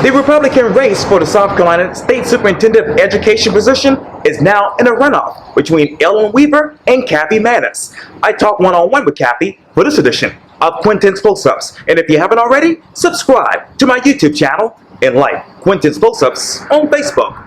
The Republican race for the South Carolina State Superintendent of Education position is now in a runoff between Ellen Weaver and Kathy Maness. I talked one-on-one with Kathy for this edition of Quintin's Close-Ups. And if you haven't already, subscribe to my YouTube channel and like Quintin's Close-Ups on Facebook.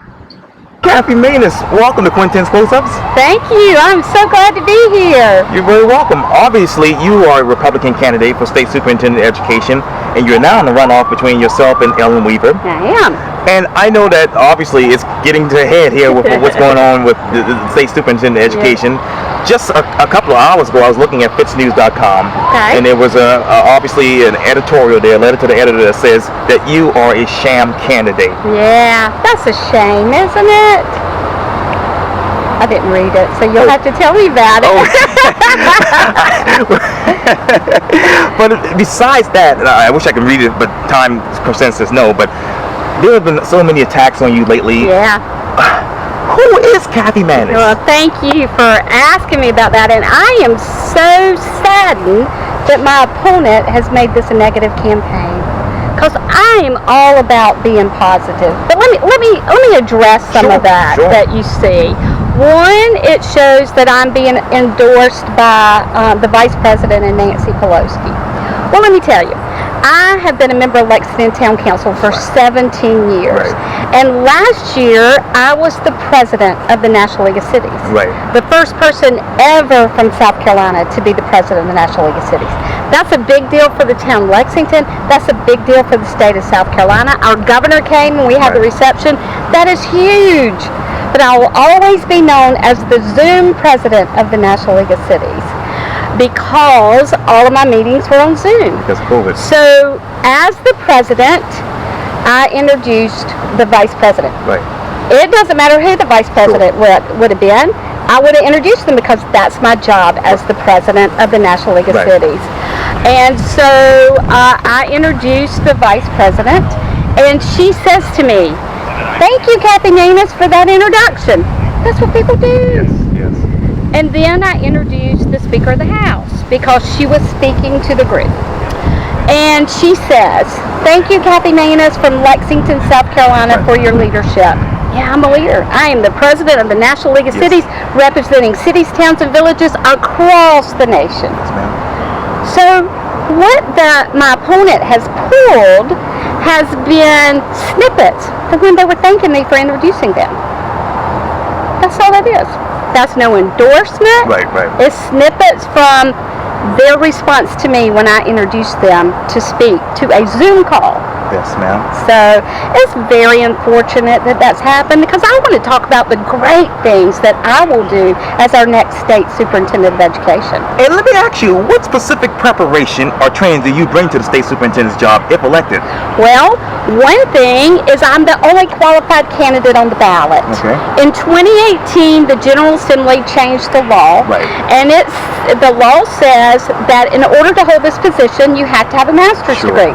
Kathy Maness, welcome to Quintin's Close-Ups. Thank you. I'm so glad to be here. You're very welcome. Obviously, you are a Republican candidate for State Superintendent of Education, and you're now in the runoff between yourself and Ellen Weaver. I am. And I know that obviously it's getting to a head here with what's going on with the State Superintendent of Education. Yeah. Just a couple of hours ago, I was looking at fitsnews.com, and there was obviously an editorial there, a letter to the editor that says that you are a sham candidate. Yeah, that's a shame, isn't it? I didn't read it, so you'll have to tell me about it. But besides that, I wish I could read it, but time consensus no. But there have been so many attacks on you lately. Yeah. Who is Kathy Madden? Well, thank you for asking me about that, and I am so saddened that my opponent has made this a negative campaign, because I'm all about being positive. But let me address some of that you see. One, it shows that I'm being endorsed by the Vice President and Nancy Pelosi. Well, let me tell you, I have been a member of Lexington Town Council for 17 years. And last year, I was the president of the National League of Cities. The first person ever from South Carolina to be the president of the National League of Cities. That's a big deal for the town of Lexington. That's a big deal for the state of South Carolina. Our governor came and we had the reception. That is huge. But I will always be known as the Zoom president of the National League of Cities, because all of my meetings were on Zoom. Because of COVID. So, as the president, I introduced the vice president. It doesn't matter who the vice president would have been. I would have introduced them, because that's my job as the president of the National League of Cities. And so, I introduced the vice president, and she says to me, "Thank you, Kathy Maness, for that introduction." That's what people do. Yes. And then I introduced the Speaker of the House, because she was speaking to the group. And she says, "Thank you, Kathy Maness from Lexington, South Carolina, for your leadership." Yeah, I'm a leader. I am the president of the National League of Cities, representing cities, towns, and villages across the nation. So what my opponent has pulled has been snippets from when they were thanking me for introducing them. That's all that is. That's no endorsement. It's snippets from their response to me when I introduced them to speak to a Zoom call. Yes, ma'am. So it's very unfortunate that that's happened, because I want to talk about the great things that I will do as our next state superintendent of education. And let me ask you, what specific preparation or training do you bring to the state superintendent's job if elected? Well, one thing is I'm the only qualified candidate on the ballot. In 2018, the General Assembly changed the law, and the law says that in order to hold this position, you have to have a master's degree.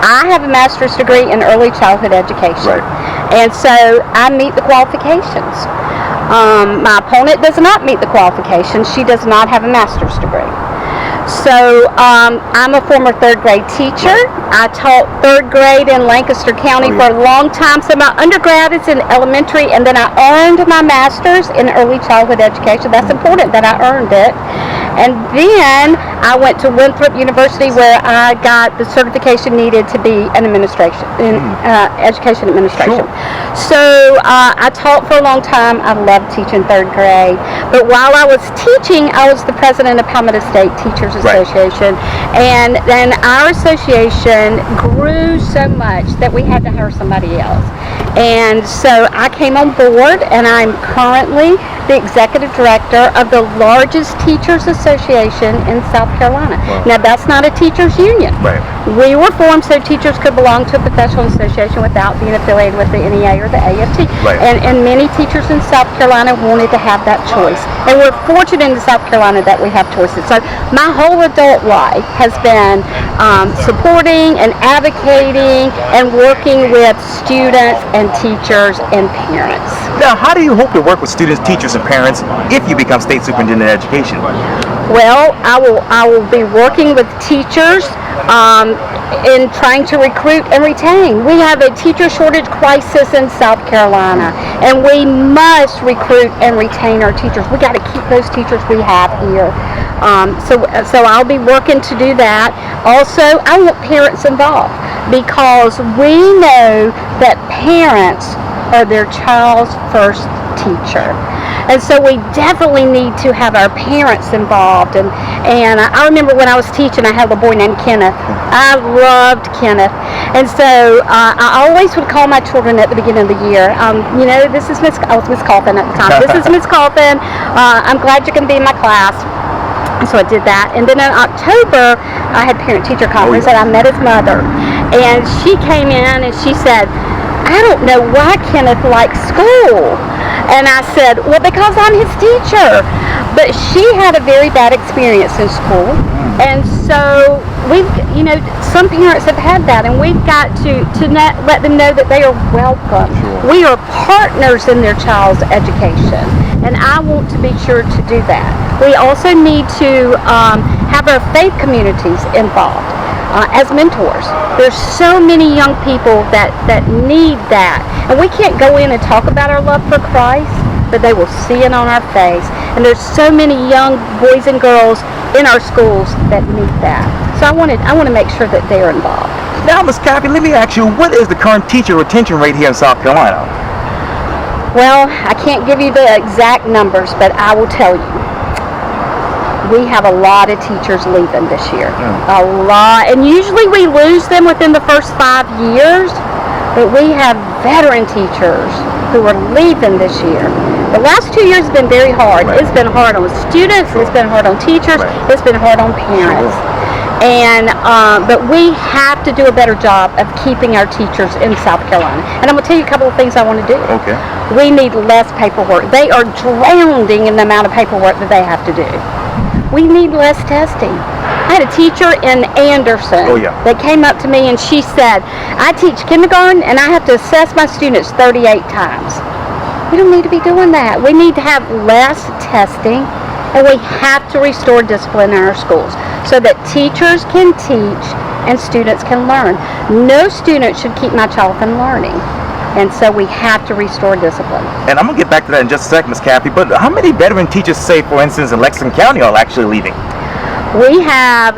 I have a master's degree in early childhood education, and so I meet the qualifications. My opponent does not meet the qualifications. She does not have a master's degree. So I'm a former third grade teacher. I taught third grade in Lancaster County for a long time. So my undergrad is in elementary, and then I earned my master's in early childhood education. That's important that I earned it. And then I went to Winthrop University, where I got the certification needed to be an education administration. So I taught for a long time. I loved teaching third grade. But while I was teaching, I was the president of Palmetto State Teachers Association. And then our association grew so much that we had to hire somebody else. And so I came on board, and I'm currently the executive director of the largest teachers association in South Carolina. Now, that's not a teachers union. We were formed so teachers could belong to a professional association without being affiliated with the NEA or the AFT. And many teachers in South Carolina wanted to have that choice. And we're fortunate in South Carolina that we have choices. So my whole adult life has been supporting and advocating and working with students and teachers and parents. Now, how do you hope to work with students, teachers, and parents if you become state superintendent of education? Well, I will be working with teachers in trying to recruit and retain. We have a teacher shortage crisis in South Carolina, and we must recruit and retain our teachers. We got to keep those teachers we have here. So I'll be working to do that. Also, I want parents involved because we know that parents are their child's first teacher. And so we definitely need to have our parents involved. And I remember when I was teaching, I had a boy named Kenneth. I loved Kenneth. And so I always would call my children at the beginning of the year. This is I was Miss Coffin at the time. This is Miss Coffin. I'm glad you're going to be in my class. And so I did that. And then in October, I had parent-teacher conference, and I met his mother. And she came in and she said, I don't know why Kenneth likes school. And I said, well, because I'm his teacher. But she had a very bad experience in school. And so some parents have had that, and we've got to let them know that they are welcome. Sure. We are partners in their child's education, and I want to be sure to do that. We also need to have our faith communities involved as mentors. There's so many young people that need that, and we can't go in and talk about our love for Christ, but they will see it on our face. And there's so many young boys and girls in our schools that need that. So I want to make sure that they're involved. Now, Ms. Kathy, let me ask you, what is the current teacher retention rate here in South Carolina? Well, I can't give you the exact numbers, but I will tell you. We have a lot of teachers leaving this year. A lot. And usually we lose them within the first 5 years, but we have veteran teachers who are leaving this year. The last 2 years have been very hard. Right. It's been hard on students, it's been hard on teachers, it's been hard on parents. And but we have to do a better job of keeping our teachers in South Carolina. And I'm going to tell you a couple of things I want to do. Okay. We need less paperwork. They are drowning in the amount of paperwork that they have to do. We need less testing. I had a teacher in Anderson that came up to me and she said, I teach kindergarten and I have to assess my students 38 times. We don't need to be doing that. We need to have less testing, and we have to restore discipline in our schools so that teachers can teach and students can learn. No student should keep my child from learning. And so we have to restore discipline. And I'm going to get back to that in just a second, Ms. Kathy, but how many veteran teachers, say, for instance, in Lexington County are actually leaving? We have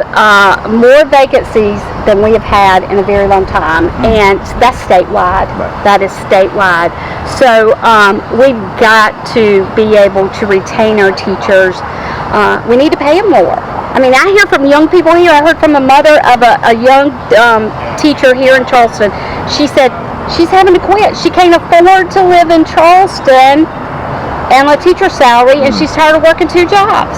more vacancies than we have had in a very long time, and that's statewide. Right. That is statewide. So we've got to be able to retain our teachers. We need to pay them more. I mean, I hear from young people here. I heard from a mother of a young teacher here in Charleston. She said, she's having to quit. She can't afford to live in Charleston and a teacher's salary, and she's tired of working 2 jobs.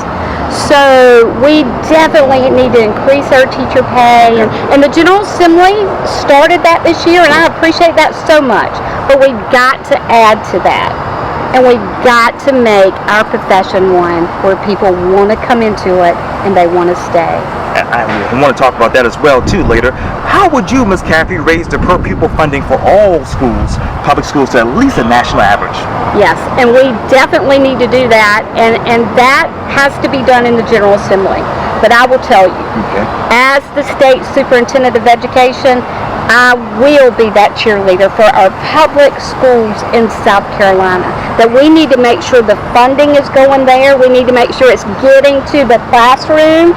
So we definitely need to increase our teacher pay, and the General Assembly started that this year, and I appreciate that so much. But we've got to add to that, and we've got to make our profession one where people want to come into it and they want to stay. I want to talk about that as well too later. How would you, Ms. Kathy, raise the per-pupil funding for all schools, public schools, to at least a national average? Yes, and we definitely need to do that, and that has to be done in the General Assembly. But I will tell you, as the state superintendent of education, I will be that cheerleader for our public schools in South Carolina. That we need to make sure the funding is going there. We need to make sure it's getting to the classroom.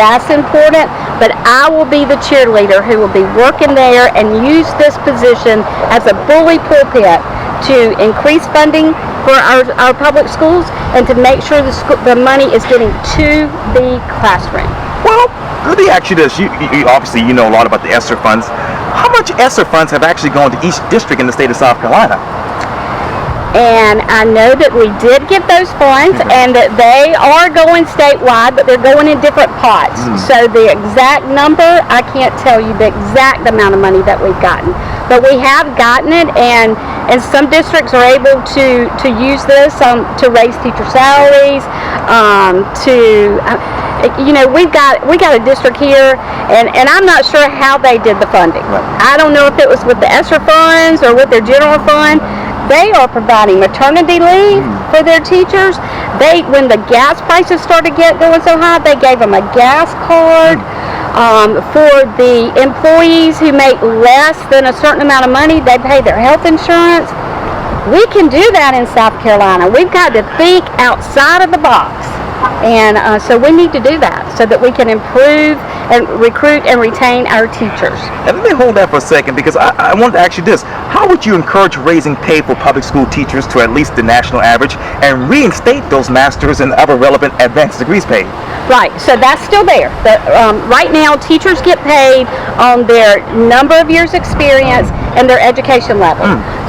That's important. But I will be the cheerleader who will be working there and use this position as a bully pulpit to increase funding for our public schools and to make sure the money is getting to the classroom. Well, let me ask you this. You obviously you know a lot about the ESSER funds. How much ESSER funds have actually gone to each district in the state of South Carolina? And I know that we did get those funds and that they are going statewide, but they're going in different pots. So the exact number, I can't tell you the exact amount of money that we've gotten. But we have gotten it, and some districts are able to use this to raise teacher salaries, we got a district here, and I'm not sure how they did the funding. I don't know if it was with the ESSER funds or with their general fund, They are providing maternity leave for their teachers. When the gas prices started going so high, they gave them a gas card. For the employees who make less than a certain amount of money, they pay their health insurance. We can do that in South Carolina. We've got to think outside of the box. And so we need to do that so that we can improve and recruit and retain our teachers. And let me hold that for a second, because I wanted to ask you this. How would you encourage raising pay for public school teachers to at least the national average and reinstate those master's and other relevant advanced degrees paid? Right, so that's still there. Right now, teachers get paid on their number of years experience and their education level.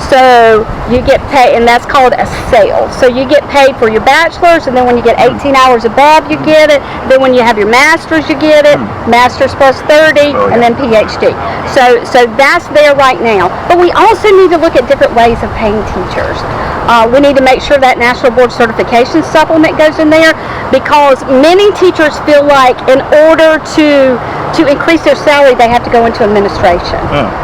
So you get paid, and that's called a sale. So you get paid for your bachelor's, and then when you get 18 hours above, you get it. Then when you have your master's, you get it. Master's plus 30, and then PhD. So that's there right now. But we also need to look at different ways of paying teachers. We need to make sure that National Board Certification Supplement goes in there, because many teachers feel like in order to increase their salary, they have to go into administration.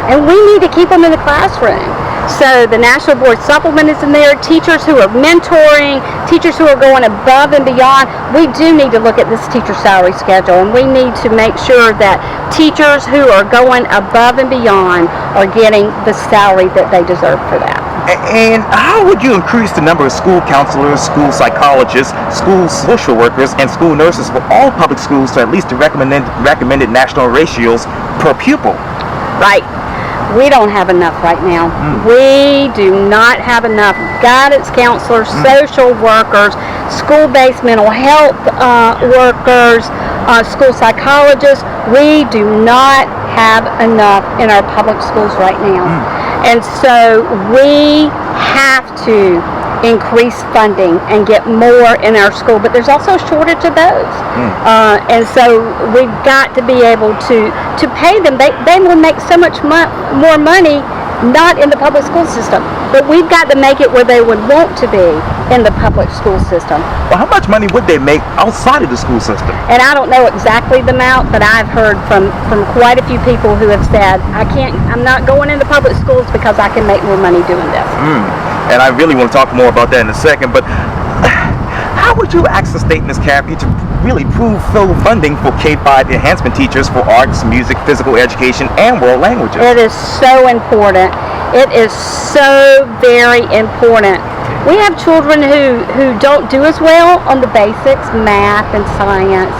And we need to keep them in the classroom. So the National Board Supplement is in there. Teachers who are mentoring, teachers who are going above and beyond. We do need to look at this teacher salary schedule, and we need to make sure that teachers who are going above and beyond are getting the salary that they deserve for that. And how would you increase the number of school counselors, school psychologists, school social workers, and school nurses for all public schools to at least the recommended national ratios per pupil? Right. We don't have enough right now. We do not have enough guidance counselors, social workers, school-based mental health workers, school psychologists. We do not have enough in our public schools right now. And so we have to increase funding and get more in our school, but there's also a shortage of those. And so we've got to be able to pay them. They will make so much more money not in the public school system, but we've got to make it where they would want to be in the public school system. Well, how much money would they make outside of the school system? And I don't know exactly the amount, but I've heard from quite a few people who have said, I'm not going into public schools because I can make more money doing this. And I really want to talk more about that in a second, but how would you access state, Ms. Kathy, to really prove full funding for K-5 enhancement teachers for arts, music, physical education, and world languages? It is so important. It is so very important. We have children who don't do as well on the basics, math and science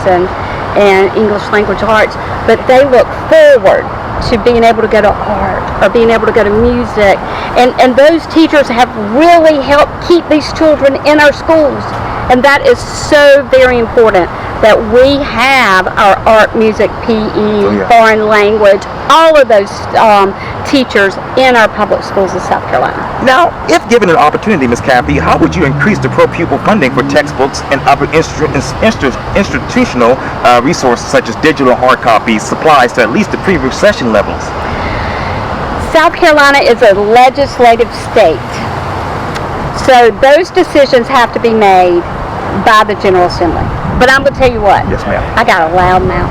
and English language arts, but they look forward to being able to go to art or being able to go to music. And those teachers have really helped keep these children in our schools. And that is so very important that we have our art, music, PE, foreign language, all of those teachers in our public schools in South Carolina. Now, if given an opportunity, Ms. Kathy, how would you increase the pro-pupil funding for textbooks and other institutional resources such as digital hard copies, supplies to at least the pre-recession levels? South Carolina is a legislative state. So those decisions have to be made by the General Assembly. But I'm going to tell you what. Yes, ma'am. I got a loud mouth.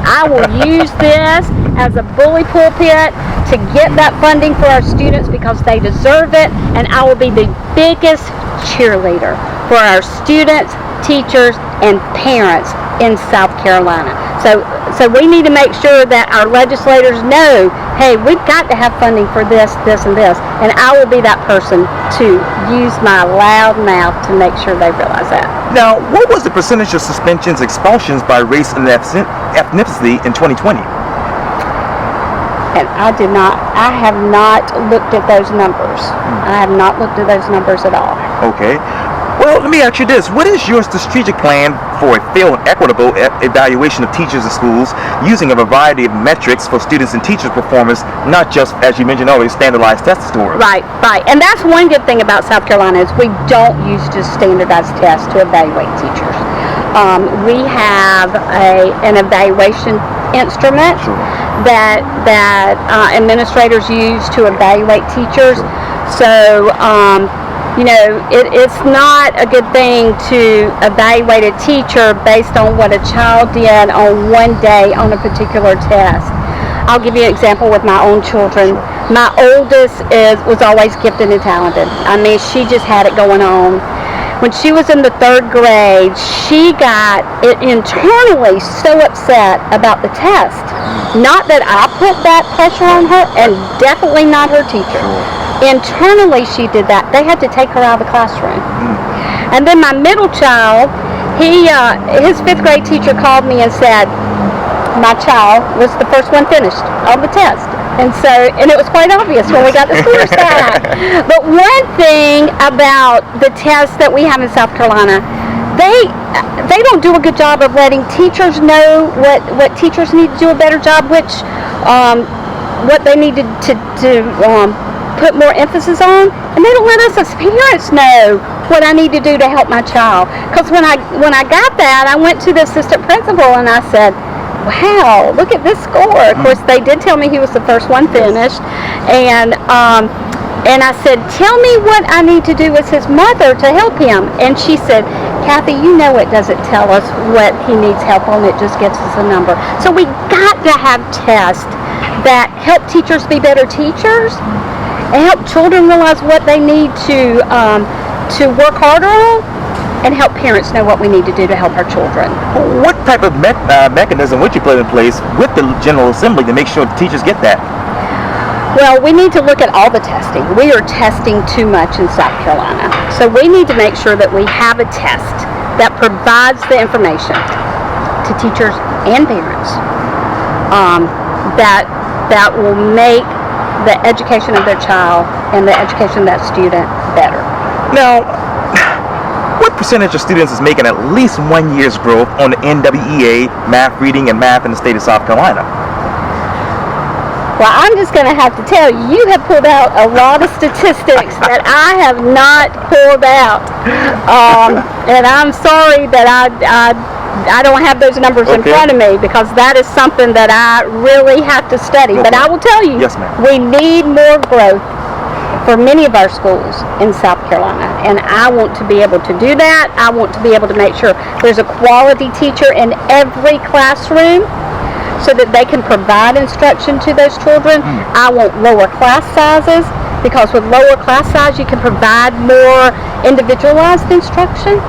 I will use this as a bully pulpit to get that funding for our students because they deserve it, and I will be the biggest cheerleader for our students, teachers, and parents in South Carolina. So we need to make sure that our legislators know, hey, we've got to have funding for this, this, and this, and I will be that person to use my loud mouth to make sure they realize that. Now, what was the percentage of suspensions, expulsions by race and ethnicity in 2020? And I have not looked at those numbers. I have not looked at those numbers at all. Okay. Well, let me ask you this. What is your strategic plan for a fair and equitable evaluation of teachers in schools using a variety of metrics for students and teachers' performance, not just, as you mentioned earlier, standardized test scores? Right. And that's one good thing about South Carolina is we don't use just standardized tests to evaluate teachers. We have an evaluation instrument that administrators use to evaluate teachers. So, it's not a good thing to evaluate a teacher based on what a child did on one day on a particular test. I'll give you an example with my own children. My oldest was always gifted and talented. I mean, she just had it going on. When she was in the 3rd grade, she got internally so upset about the test. Not that I put that pressure on her, and definitely not her teacher. Internally, she did that. They had to take her out of the classroom. And then my middle child, his 5th grade teacher called me and said, my child was the first one finished on the test. And it was quite obvious when we got the scores back. But one thing about the tests that we have in South Carolina, they don't do a good job of letting teachers know what teachers need to do a better job, what they need to put more emphasis on, and they don't let us as parents know what I need to do to help my child. Because when I got that, I went to the assistant principal and I said, wow, look at this score. Of course, they did tell me he was the first one finished, and I said, tell me what I need to do as his mother to help him. And she said, Kathy, you know it doesn't tell us what he needs help on, it just gives us a number. So we got to have tests that help teachers be better teachers and help children realize what they need to work harder on, and help parents know what we need to do to help our children. What type of mechanism would you put in place with the General Assembly to make sure the teachers get that? Well, we need to look at all the testing. We are testing too much in South Carolina. So we need to make sure that we have a test that provides the information to teachers and parents that will make the education of their child and the education of that student better. Now, what percentage of students is making at least 1 year's growth on the NWEA math, reading, and math in the state of South Carolina? Well, I'm just going to have to tell you, you have pulled out a lot of statistics that I have not pulled out. And I'm sorry that I don't have those numbers in front of me, because that is something that I really have to study. But I will tell you, yes, ma'am, we need more growth for many of our schools in South Carolina, and I want to be able to do that. I want to be able to make sure there's a quality teacher in every classroom so that they can provide instruction to those children. I want lower class sizes, because with lower class size you can provide more individualized instruction,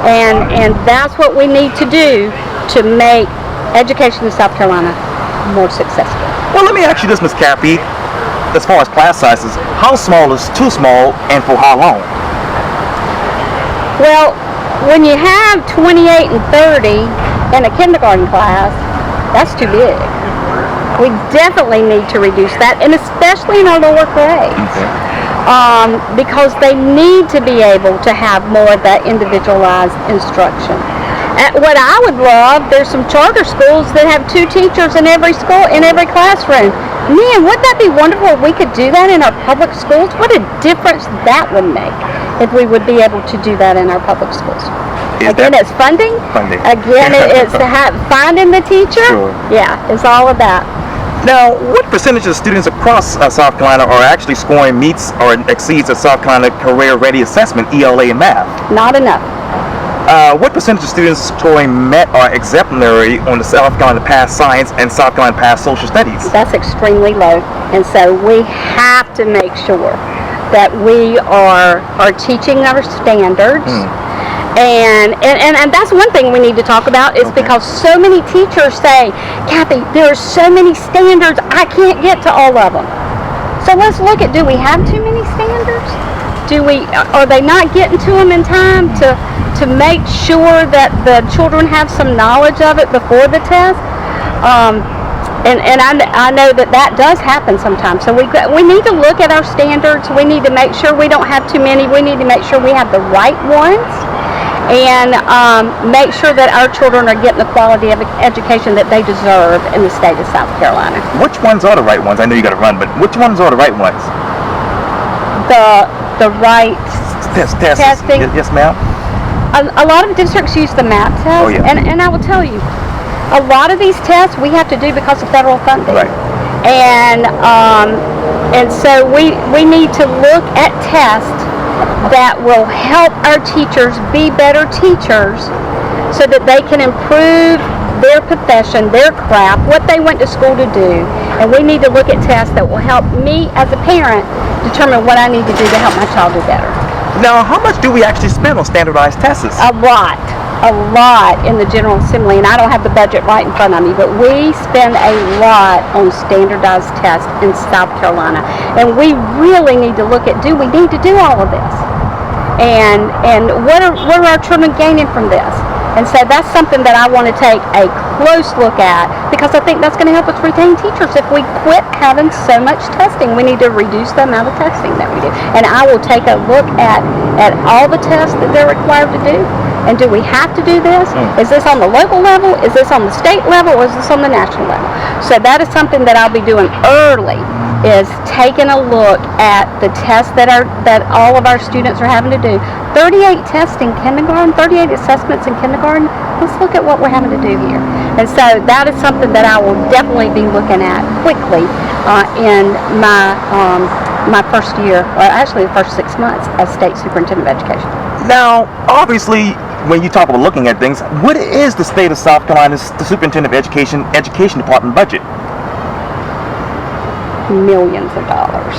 and that's what we need to do to make education in South Carolina more successful. Well, let me ask you this, Ms. Kathy. As far as class sizes, how small is too small, and for how long? Well, when you have 28 and 30 in a kindergarten class, that's too big. We definitely need to reduce that, and especially in our lower grades, because they need to be able to have more of that individualized instruction. What I would love, there's some charter schools that have 2 teachers in every school, in every classroom. Man, wouldn't that be wonderful if we could do that in our public schools? What a difference that would make if we would be able to do that in our public schools. Again, it's funding. Again, it's finding the teacher. Sure. Yeah, it's all of that. Now, what percentage of students across South Carolina are actually scoring meets or exceeds the South Carolina Career Ready Assessment, ELA, in math? Not enough. What percentage of students scoring MET or exemplary on the South Carolina Pass Science and South Carolina Pass Social Studies? That's extremely low, and so we have to make sure that we are teaching our standards. And that's one thing we need to talk about, is because so many teachers say, Kathy, there are so many standards, I can't get to all of them. So let's look at, do we have too many standards? Are they not getting to them in time to make sure that the children have some knowledge of it before the test? And I know that does happen sometimes. So we need to look at our standards. We need to make sure we don't have too many. We need to make sure we have the right ones, and make sure that our children are getting the quality of education that they deserve in the state of South Carolina. Which ones are the right ones? I know you got to run, but which ones are the right ones? The right testing. Yes, ma'am. A lot of districts use the MAP test, and I will tell you, a lot of these tests we have to do because of federal funding. Right. And so we need to look at tests that will help our teachers be better teachers, so that they can improve their profession, their craft, what they went to school to do. And we need to look at tests that will help me as a parent determine what I need to do to help my child do better. Now, how much do we actually spend on standardized tests? A lot in the General Assembly, and I don't have the budget right in front of me, but we spend a lot on standardized tests in South Carolina. And we really need to look at, do we need to do all of this? And what are our children gaining from this? And so that's something that I want to take a close look at, because I think that's going to help us retain teachers. If we quit having so much testing, we need to reduce the amount of testing that we do. And I will take a look at all the tests that they're required to do. And do we have to do this? Is this on the local level? Is this on the state level? Or is this on the national level? So that is something that I'll be doing early, is taking a look at the tests that all of our students are having to do. 38 tests in kindergarten, 38 assessments in kindergarten. Let's look at what we're having to do here. And so that is something that I will definitely be looking at quickly in my first year, or actually the first 6 months as State Superintendent of Education. Now, obviously, when you talk about looking at things, what is the state of South Carolina's Superintendent of Education Department budget? Millions of dollars.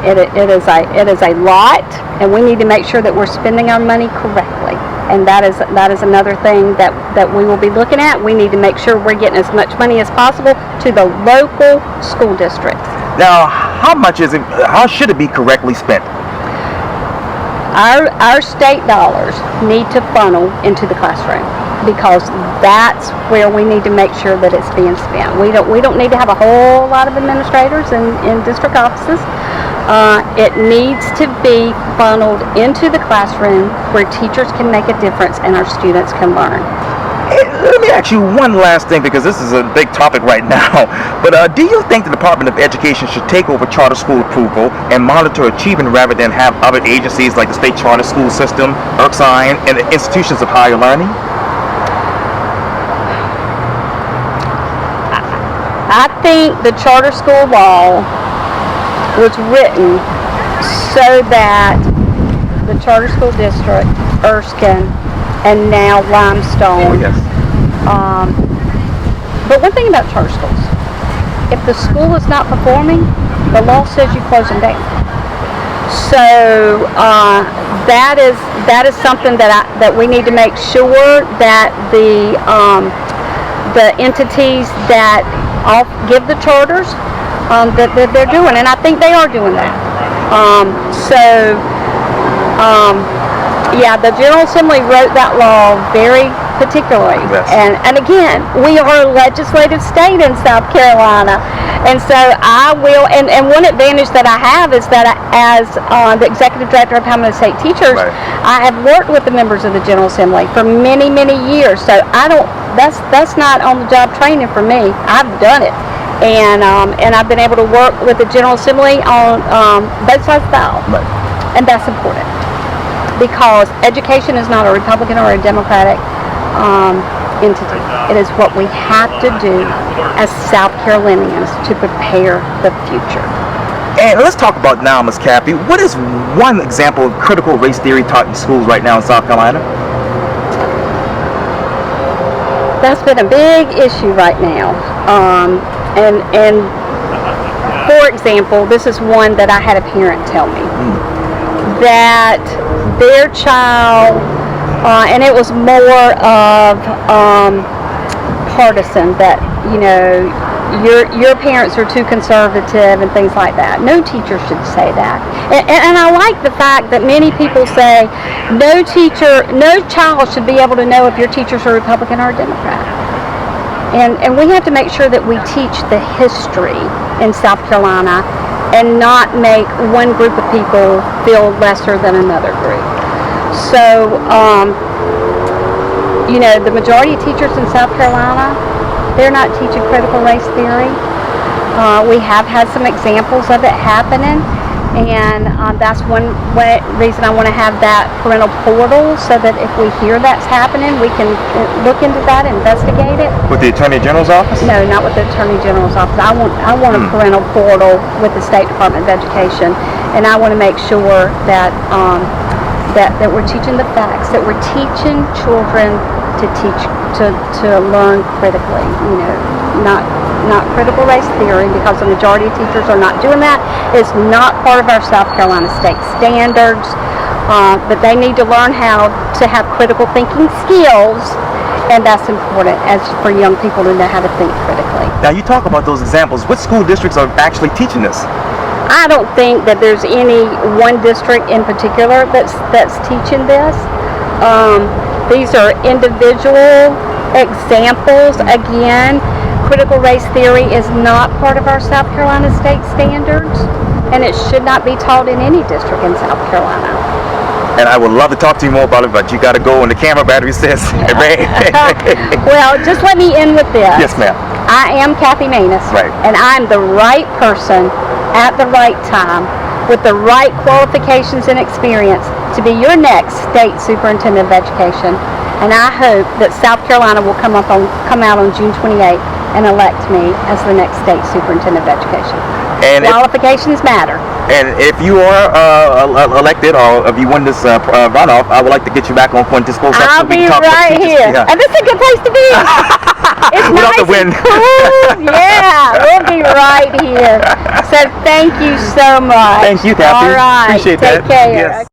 It is a lot, and we need to make sure that we're spending our money correctly. And that is another thing that we will be looking at. We need to make sure we're getting as much money as possible to the local school districts. Now, how should it be correctly spent? Our state dollars need to funnel into the classroom, because that's where we need to make sure that it's being spent. We don't need to have a whole lot of administrators in district offices. It needs to be funneled into the classroom where teachers can make a difference and our students can learn. Let me ask you one last thing, because this is a big topic right now. But do you think the Department of Education should take over charter school approval and monitor achievement rather than have other agencies like the State Charter School System, IRCSINE, and the institutions of higher learning? I think the charter school law was written so that the charter school district, Erskine, and now Limestone. Oh, yes. But one thing about charter schools, if the school is not performing, the law says you close them down. So that is something that we need to make sure that the entities that give the charters that they're doing, and I think they are doing that. Yeah, the General Assembly wrote that law very particularly. Yes. And again, we are a legislative state in South Carolina. And so I will, and one advantage that I have is that as the Executive Director of Palmetto State Teachers, right, I have worked with the members of the General Assembly for many, many years. So that's not on the job training for me. I've done it. And I've been able to work with the General Assembly on both sides of the aisle. Right. And that's important, because education is not a Republican or a Democratic entity. It is what we have to do as South Carolinians to prepare the future. And let's talk about now, Ms. Kathy. What is one example of critical race theory taught in schools right now in South Carolina? That's been a big issue right now. And for example, this is one that I had a parent tell me. That their child, and it was more of partisan, that, you know, your parents are too conservative and things like that. No teacher should say that. And I like the fact that many people say no child should be able to know if your teachers are Republican or Democrat. And we have to make sure that we teach the history in South Carolina and not make one group of people feel lesser than another group. So, you know, the majority of teachers in South Carolina, they're not teaching critical race theory. We have had some examples of it happening, and that's one reason I want to have that parental portal, so that if we hear that's happening, we can look into that, investigate it. With the Attorney General's office? No, not with the Attorney General's office. I want a parental portal with the State Department of Education, and I want to make sure that that we're teaching the facts, that we're teaching children to teach to learn critically, not critical race theory, because the majority of teachers are not doing that. It's not part of our South Carolina state standards, but they need to learn how to have critical thinking skills, and that's important as for young people to know how to think critically. Now you talk about those examples. What school districts are actually teaching this? I don't think that there's any one district in particular that's teaching this. These are individual examples. Again, critical race theory is not part of our South Carolina state standards, and it should not be taught in any district in South Carolina. And I would love to talk to you more about it, but you got to go when the camera battery says it ran. Well, just let me end with this. Yes, ma'am. I am Kathy Maness, right, and I'm the right person at the right time with the right qualifications and experience to be your next state superintendent of education. And I hope that South Carolina will come out on June 28th and elect me as the next state superintendent of education. And qualifications matter. And if you are elected, or if you win this runoff, I would like to get you back on Quintin's school section. I'll be right here. Yeah. And this is a good place to be. It's nice and cool. Yeah, we'll be right here. So thank you so much. Thank you, Kathy. All right. Appreciate that. Take care. Yes.